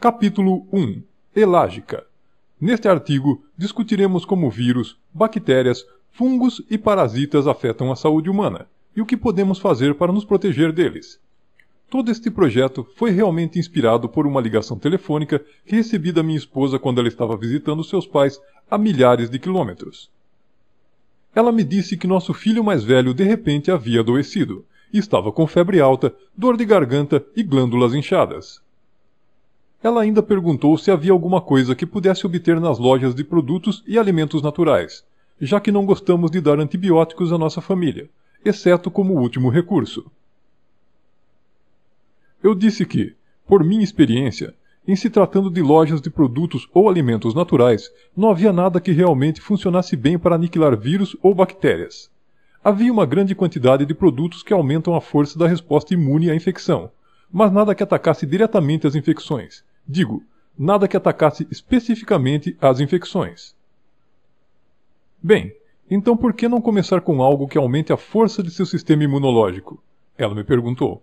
Capítulo 1. Elágica. Neste artigo, discutiremos como vírus, bactérias, fungos e parasitas afetam a saúde humana e o que podemos fazer para nos proteger deles. Todo este projeto foi realmente inspirado por uma ligação telefônica que recebi da minha esposa quando ela estava visitando seus pais a milhares de quilômetros. Ela me disse que nosso filho mais velho de repente havia adoecido e estava com febre alta, dor de garganta e glândulas inchadas. Ela ainda perguntou se havia alguma coisa que pudesse obter nas lojas de produtos e alimentos naturais, já que não gostamos de dar antibióticos à nossa família, exceto como último recurso. Eu disse que, por minha experiência, em se tratando de lojas de produtos ou alimentos naturais, não havia nada que realmente funcionasse bem para aniquilar vírus ou bactérias. Havia uma grande quantidade de produtos que aumentam a força da resposta imune à infecção, mas nada que atacasse diretamente as infecções. Digo, nada que atacasse especificamente as infecções. Bem, então por que não começar com algo que aumente a força de seu sistema imunológico? Ela me perguntou.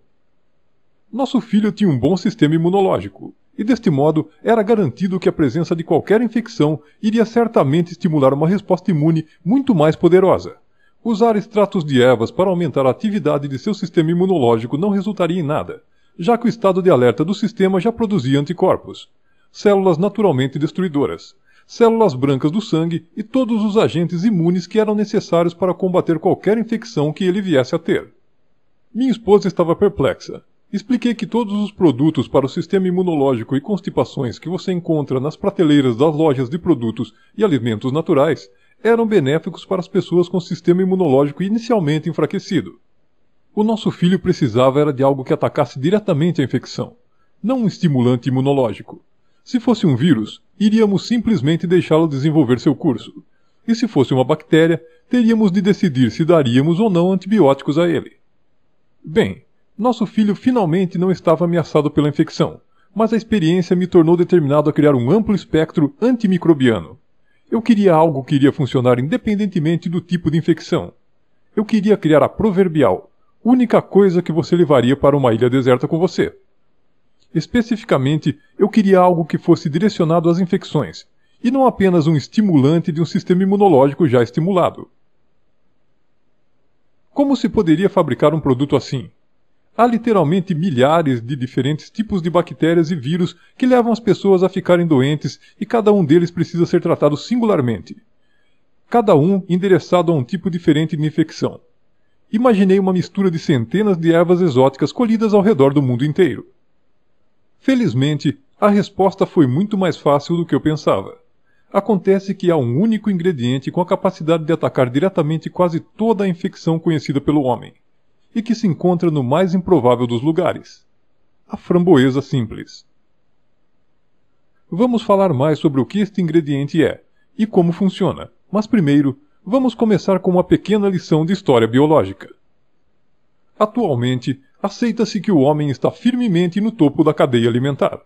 Nosso filho tinha um bom sistema imunológico, e deste modo era garantido que a presença de qualquer infecção iria certamente estimular uma resposta imune muito mais poderosa. Usar extratos de ervas para aumentar a atividade de seu sistema imunológico não resultaria em nada, já que o estado de alerta do sistema já produzia anticorpos, células naturalmente destruidoras, células brancas do sangue e todos os agentes imunes que eram necessários para combater qualquer infecção que ele viesse a ter. Minha esposa estava perplexa. Expliquei que todos os produtos para o sistema imunológico e constipações que você encontra nas prateleiras das lojas de produtos e alimentos naturais eram benéficos para as pessoas com sistema imunológico inicialmente enfraquecido. O nosso filho precisava era de algo que atacasse diretamente a infecção, não um estimulante imunológico. Se fosse um vírus, iríamos simplesmente deixá-lo desenvolver seu curso. E se fosse uma bactéria, teríamos de decidir se daríamos ou não antibióticos a ele. Bem, nosso filho finalmente não estava ameaçado pela infecção, mas a experiência me tornou determinado a criar um amplo espectro antimicrobiano. Eu queria algo que iria funcionar independentemente do tipo de infecção. Eu queria criar a proverbial, única coisa que você levaria para uma ilha deserta com você. Especificamente, eu queria algo que fosse direcionado às infecções, e não apenas um estimulante de um sistema imunológico já estimulado. Como se poderia fabricar um produto assim? Há literalmente milhares de diferentes tipos de bactérias e vírus que levam as pessoas a ficarem doentes e cada um deles precisa ser tratado singularmente. Cada um endereçado a um tipo diferente de infecção. Imaginei uma mistura de centenas de ervas exóticas colhidas ao redor do mundo inteiro. Felizmente, a resposta foi muito mais fácil do que eu pensava. Acontece que há um único ingrediente com a capacidade de atacar diretamente quase toda a infecção conhecida pelo homem, e que se encontra no mais improvável dos lugares: a framboesa simples. Vamos falar mais sobre o que este ingrediente é e como funciona, mas primeiro, vamos começar com uma pequena lição de história biológica. Atualmente, aceita-se que o homem está firmemente no topo da cadeia alimentar.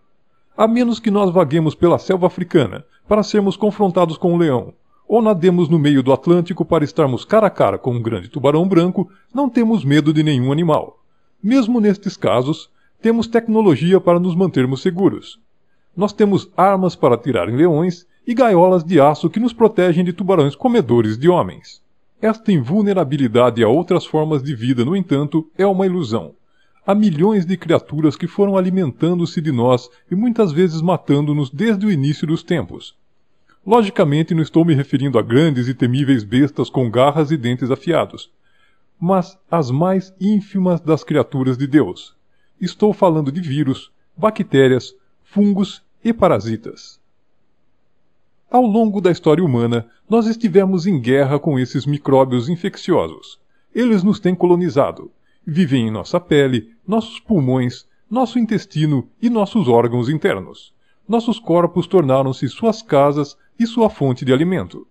A menos que nós vaguemos pela selva africana para sermos confrontados com um leão, ou nademos no meio do Atlântico para estarmos cara a cara com um grande tubarão branco, não temos medo de nenhum animal. Mesmo nestes casos, temos tecnologia para nos mantermos seguros. Nós temos armas para atirar em leões e gaiolas de aço que nos protegem de tubarões comedores de homens. Esta invulnerabilidade a outras formas de vida, no entanto, é uma ilusão. Há milhões de criaturas que foram alimentando-se de nós e muitas vezes matando-nos desde o início dos tempos. Logicamente não estou me referindo a grandes e temíveis bestas com garras e dentes afiados, mas às mais ínfimas das criaturas de Deus. Estou falando de vírus, bactérias, fungos e parasitas. Ao longo da história humana, nós estivemos em guerra com esses micróbios infecciosos. Eles nos têm colonizado. Vivem em nossa pele, nossos pulmões, nosso intestino e nossos órgãos internos. Nossos corpos tornaram-se suas casas e sua fonte de alimento.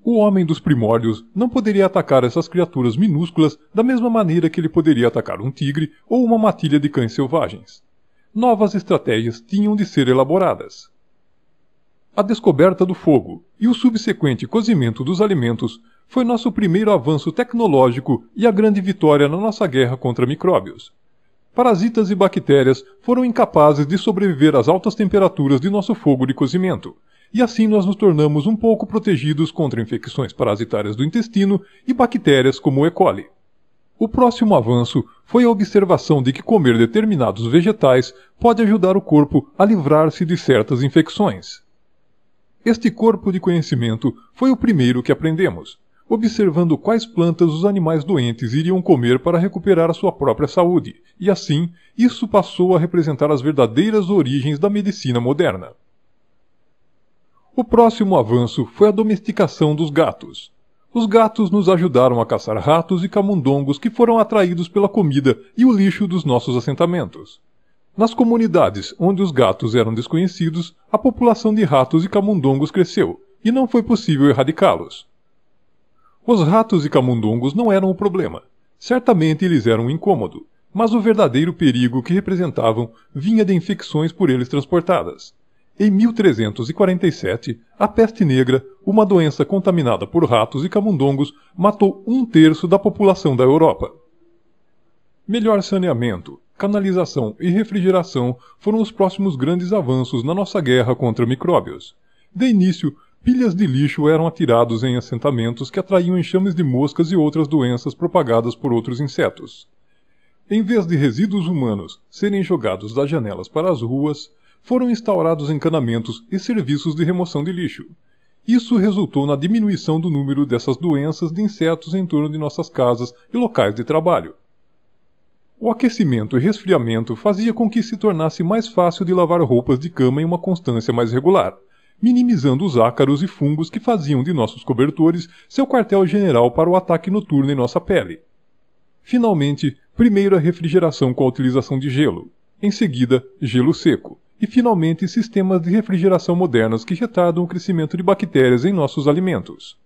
O homem dos primórdios não poderia atacar essas criaturas minúsculas da mesma maneira que ele poderia atacar um tigre ou uma matilha de cães selvagens. Novas estratégias tinham de ser elaboradas. A descoberta do fogo e o subsequente cozimento dos alimentos foi nosso primeiro avanço tecnológico e a grande vitória na nossa guerra contra micróbios. Parasitas e bactérias foram incapazes de sobreviver às altas temperaturas de nosso fogo de cozimento, e assim nós nos tornamos um pouco protegidos contra infecções parasitárias do intestino e bactérias como o E. coli. O próximo avanço foi a observação de que comer determinados vegetais pode ajudar o corpo a livrar-se de certas infecções. Este corpo de conhecimento foi o primeiro que aprendemos, observando quais plantas os animais doentes iriam comer para recuperar a sua própria saúde, e assim, isso passou a representar as verdadeiras origens da medicina moderna. O próximo avanço foi a domesticação dos gatos. Os gatos nos ajudaram a caçar ratos e camundongos que foram atraídos pela comida e o lixo dos nossos assentamentos. Nas comunidades onde os gatos eram desconhecidos, a população de ratos e camundongos cresceu, e não foi possível erradicá-los. Os ratos e camundongos não eram o problema. Certamente eles eram um incômodo, mas o verdadeiro perigo que representavam vinha de infecções por eles transportadas. Em 1347, a peste negra, uma doença contaminada por ratos e camundongos, matou 1/3 da população da Europa. Melhor saneamento, canalização e refrigeração foram os próximos grandes avanços na nossa guerra contra micróbios. De início, pilhas de lixo eram atirados em assentamentos que atraíam enxames de moscas e outras doenças propagadas por outros insetos. Em vez de resíduos humanos serem jogados das janelas para as ruas, foram instaurados encanamentos e serviços de remoção de lixo. Isso resultou na diminuição do número dessas doenças de insetos em torno de nossas casas e locais de trabalho. O aquecimento e resfriamento fazia com que se tornasse mais fácil de lavar roupas de cama em uma constância mais regular, minimizando os ácaros e fungos que faziam de nossos cobertores seu quartel-general para o ataque noturno em nossa pele. Finalmente, primeiro a refrigeração com a utilização de gelo, em seguida, gelo seco, e finalmente sistemas de refrigeração modernos que retardam o crescimento de bactérias em nossos alimentos.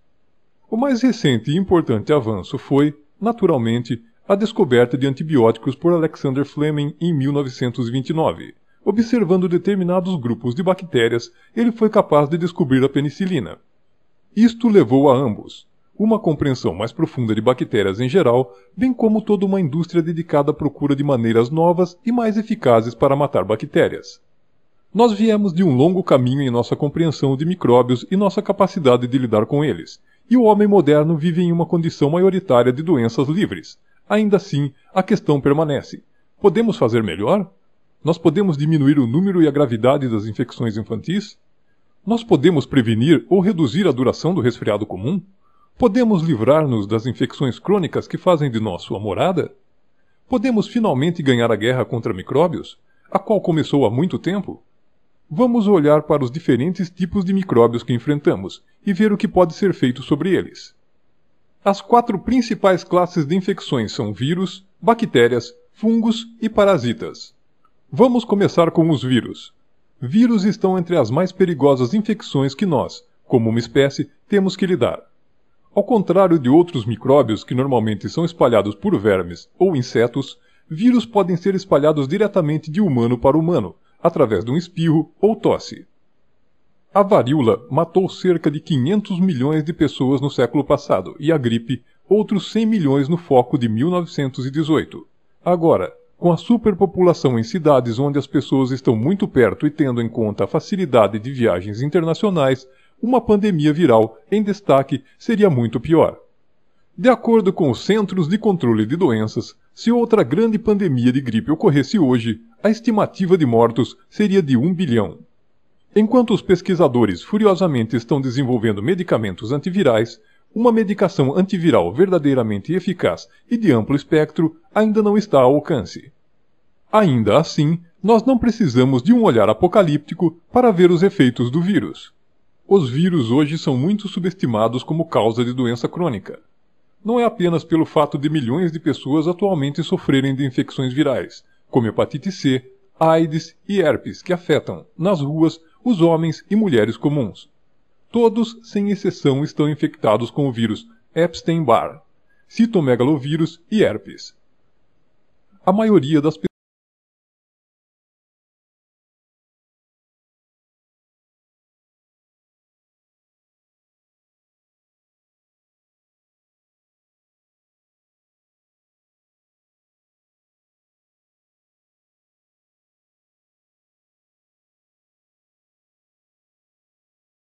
O mais recente e importante avanço foi, naturalmente, a descoberta de antibióticos por Alexander Fleming em 1929. Observando determinados grupos de bactérias, ele foi capaz de descobrir a penicilina. Isto levou a ambos uma compreensão mais profunda de bactérias em geral, bem como toda uma indústria dedicada à procura de maneiras novas e mais eficazes para matar bactérias. Nós viemos de um longo caminho em nossa compreensão de micróbios e nossa capacidade de lidar com eles, e o homem moderno vive em uma condição maioritária de doenças livres. Ainda assim, a questão permanece. Podemos fazer melhor? Nós podemos diminuir o número e a gravidade das infecções infantis? Nós podemos prevenir ou reduzir a duração do resfriado comum? Podemos livrar-nos das infecções crônicas que fazem de nós sua morada? Podemos finalmente ganhar a guerra contra micróbios, a qual começou há muito tempo? Vamos olhar para os diferentes tipos de micróbios que enfrentamos e ver o que pode ser feito sobre eles. As 4 principais classes de infecções são vírus, bactérias, fungos e parasitas. Vamos começar com os vírus. Vírus estão entre as mais perigosas infecções que nós, como uma espécie, temos que lidar. Ao contrário de outros micróbios que normalmente são espalhados por vermes ou insetos, vírus podem ser espalhados diretamente de humano para humano, através de um espirro ou tosse. A varíola matou cerca de 500 milhões de pessoas no século passado e a gripe, outros 100 milhões no foco de 1918. Agora, com a superpopulação em cidades onde as pessoas estão muito perto e tendo em conta a facilidade de viagens internacionais, uma pandemia viral em destaque seria muito pior. De acordo com os Centros de Controle de Doenças, se outra grande pandemia de gripe ocorresse hoje, a estimativa de mortos seria de 1 bilhão. Enquanto os pesquisadores furiosamente estão desenvolvendo medicamentos antivirais, uma medicação antiviral verdadeiramente eficaz e de amplo espectro ainda não está ao alcance. Ainda assim, nós não precisamos de um olhar apocalíptico para ver os efeitos do vírus. Os vírus hoje são muito subestimados como causa de doença crônica. Não é apenas pelo fato de milhões de pessoas atualmente sofrerem de infecções virais, como hepatite C, AIDS e herpes, que afetam, nas ruas, os homens e mulheres comuns. Todos, sem exceção, estão infectados com o vírus Epstein-Barr, citomegalovírus e herpes. A maioria das